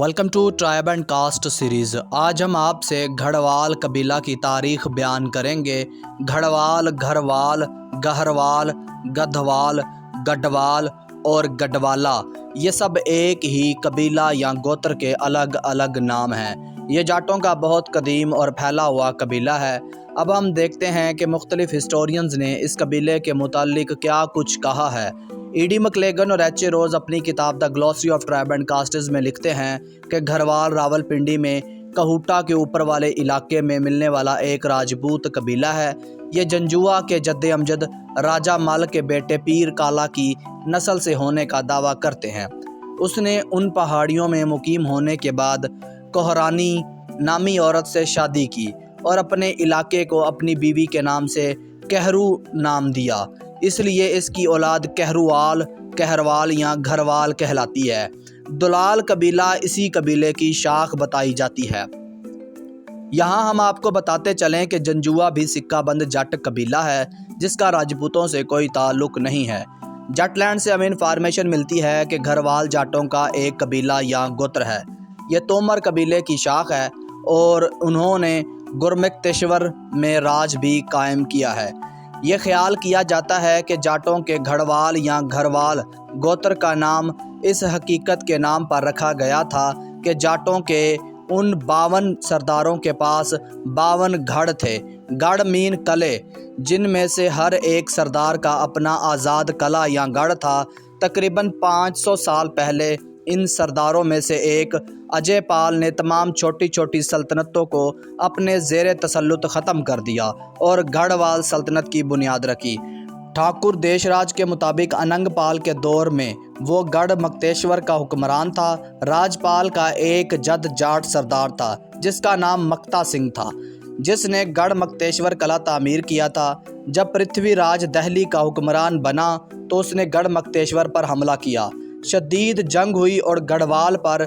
Welcome to tribe and caste series. आज हम आपसे घड़वाल कबीला की तारीख़ बयान करेंगे। घड़वाल, घरवाल, गहरवाल, गधवाल, गढ़वाल और गढ़वाला ये सब एक ही कबीला या गोत्र के अलग अलग नाम हैं। ये जाटों का बहुत कदीम और फैला हुआ कबीला है। अब हम देखते हैं कि मुख्तलिफ हिस्टोरियंस ने इस कबीले के मुतालिक क्या कुछ कहा है। ईडी मकलेगन और एच ए रोज़ अपनी किताब the glossary of tribe and castes में लिखते हैं कि घरवाल रावलपिंडी में कहूटा के ऊपर वाले इलाके में मिलने वाला एक राजपूत कबीला है। ये जंजुआ के जद्दे अमजद राजा मल के बेटे पीर काला की नस्ल से होने का दावा करते हैं। उसने उन पहाड़ियों में मुकीम होने के बाद कोहरानी नामी औरत से शादी की और अपने इलाके को अपनी बीवी के नाम से कहरू नाम दिया, इसलिए इसकी औलाद कहरुवाल, कहरवाल या घरवाल कहलाती है। दुलाल कबीला इसी कबीले की शाख बताई जाती है। यहाँ हम आपको बताते चलें कि जंजुआ भी सिक्का बंद जट कबीला है जिसका राजपूतों से कोई ताल्लुक नहीं है। जटलैंड से हमें इन्फॉर्मेशन मिलती है कि घरवाल जाटों का एक कबीला या गोत्र है। ये तोमर कबीले की शाख है और उन्होंने गुरमुक्तेश्वर में राज भी कायम किया है। ये ख्याल किया जाता है कि जाटों के घड़वाल या घरवाल गोत्र का नाम इस हकीकत के नाम पर रखा गया था कि जाटों के उन 52 सरदारों के पास 52 गढ़ थे। गढ़ मीन कले, जिनमें से हर एक सरदार का अपना आज़ाद कला या गढ़ था। तकरीबन 500 साल पहले इन सरदारों में से एक अजय पाल ने तमाम छोटी छोटी सल्तनतों को अपने ज़ेरे तसल्लुत ख़त्म कर दिया और गढ़वाल सल्तनत की बुनियाद रखी। ठाकुर देशराज के मुताबिक अनंग पाल के दौर में वो गढ़ मक्तेश्वर का हुक्मरान था। राजपाल का एक जद जाट सरदार था जिसका नाम मक्ता सिंह था, जिसने गढ़ मक्तेश्वर कला तामीर किया था। जब पृथ्वीराज दहली का हुक्मरान बना तो उसने गढ़ मक्तेश्वर पर हमला किया। शदीद जंग हुई और गढ़वाल पर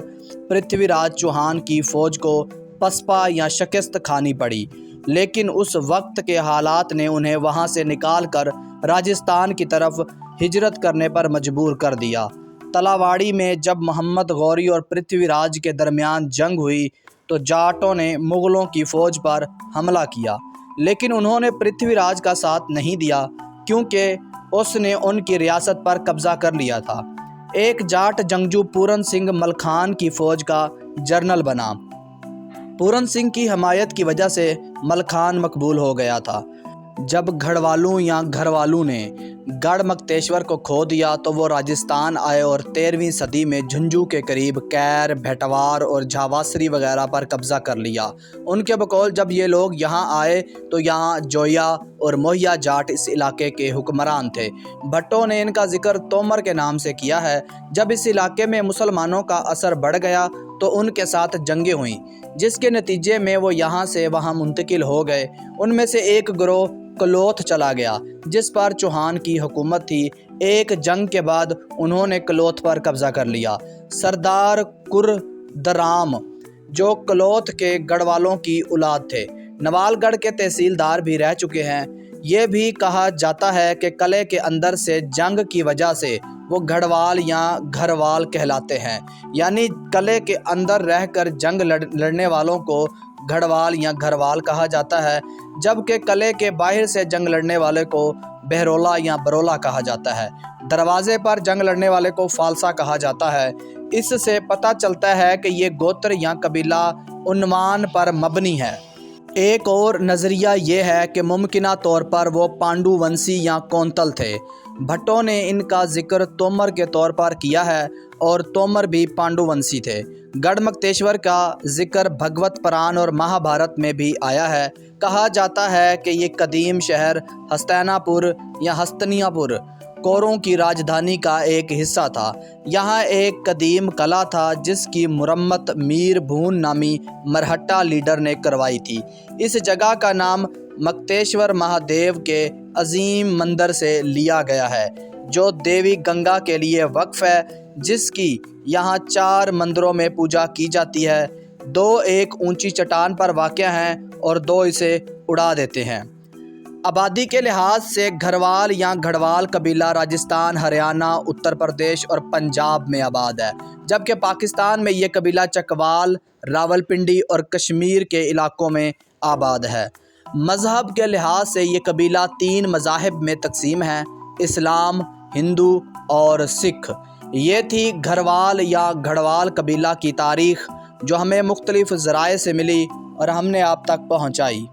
पृथ्वीराज चौहान की फ़ौज को पसपा या शिकस्त खानी पड़ी, लेकिन उस वक्त के हालात ने उन्हें वहां से निकाल कर राजस्थान की तरफ हिजरत करने पर मजबूर कर दिया। तलावाड़ी में जब मोहम्मद गौरी और पृथ्वीराज के दरमियान जंग हुई तो जाटों ने मुग़लों की फ़ौज पर हमला किया, लेकिन उन्होंने पृथ्वीराज का साथ नहीं दिया क्योंकि उसने उनकी रियासत पर कब्ज़ा कर लिया था। एक जाट जंगजू पूरन सिंह मलखान की फ़ौज का जनरल बना। पूरन सिंह की हमायत की वजह से मलखान मकबूल हो गया था। जब घड़वालों या घरवालों ने गढ़ मक्तेश्वर को खो दिया तो वो राजस्थान आए और 13वीं सदी में झुंझुनू के करीब कैर, भेटवार और झावासरी वगैरह पर कब्ज़ा कर लिया। उनके बकौल जब ये लोग यहाँ आए तो यहाँ जोया और मोहिया जाट इस इलाके के हुक्मरान थे। भट्टों ने इनका जिक्र तोमर के नाम से किया है। जब इस इलाके में मुसलमानों का असर बढ़ गया तो उनके साथ जंगें हुईं, जिसके नतीजे में वो यहाँ से वहाँ मुंतकिल हो गए। उनमें से एक गिरोह कलोथ चला गया जिस पर चौहान की हुकूमत थी। एक जंग के बाद उन्होंने कलोथ पर कब्ज़ा कर लिया। सरदार कुरदराम जो कलोथ के गढ़वालों की औलाद थे, नवालगढ़ के तहसीलदार भी रह चुके हैं। ये भी कहा जाता है कि कले के अंदर से जंग की वजह से वो घड़वाल या घरवाल कहलाते हैं, यानी कले के अंदर रहकर जंग लड़ने वालों को घड़वाल या घरवाल कहा जाता है, जबकि कले के बाहर से जंग लड़ने वाले को बहरोला या बरोला कहा जाता है। दरवाजे पर जंग लड़ने वाले को फालसा कहा जाता है। इससे पता चलता है कि ये गोत्र या कबीला उन्वान पर मबनी है। एक और नज़रिया ये है कि मुमकिना तौर पर वो पांडु वंशी या कौंतल थे। भट्टों ने इनका जिक्र तोमर के तौर पर किया है और तोमर भी पांडु वंशी थे। गढ़ मक्तेश्वर का जिक्र भगवत पुराण और महाभारत में भी आया है। कहा जाता है कि ये कदीम शहर हस्तिनापुर या हस्तनियापुर कौरों की राजधानी का एक हिस्सा था। यहाँ एक कदीम कला था जिसकी मुरम्मत मीर भून नामी मरहट्टा लीडर ने करवाई थी। इस जगह का नाम मक्तेश्वर महादेव के अजीम मंदिर से लिया गया है जो देवी गंगा के लिए वक्फ है, जिसकी यहाँ 4 मंदिरों में पूजा की जाती है। 2 एक ऊंची चट्टान पर वाक़या हैं और 2 इसे उड़ा देते हैं। آبادی کے لحاظ سے گھروال یا گھڑوال قبیلہ راجستھان، ہریانہ، اتر پردیش اور پنجاب میں آباد ہے، جبکہ پاکستان میں یہ قبیلہ چکوال، راولپنڈی اور کشمیر کے علاقوں میں آباد ہے۔ مذہب کے لحاظ سے یہ قبیلہ 3 مذاہب میں تقسیم ہے: اسلام، ہندو اور سکھ۔ یہ تھی گھروال یا گھڑوال قبیلہ کی تاریخ، جو ہمیں مختلف ذرائع سے ملی اور ہم نے آپ تک پہنچائی۔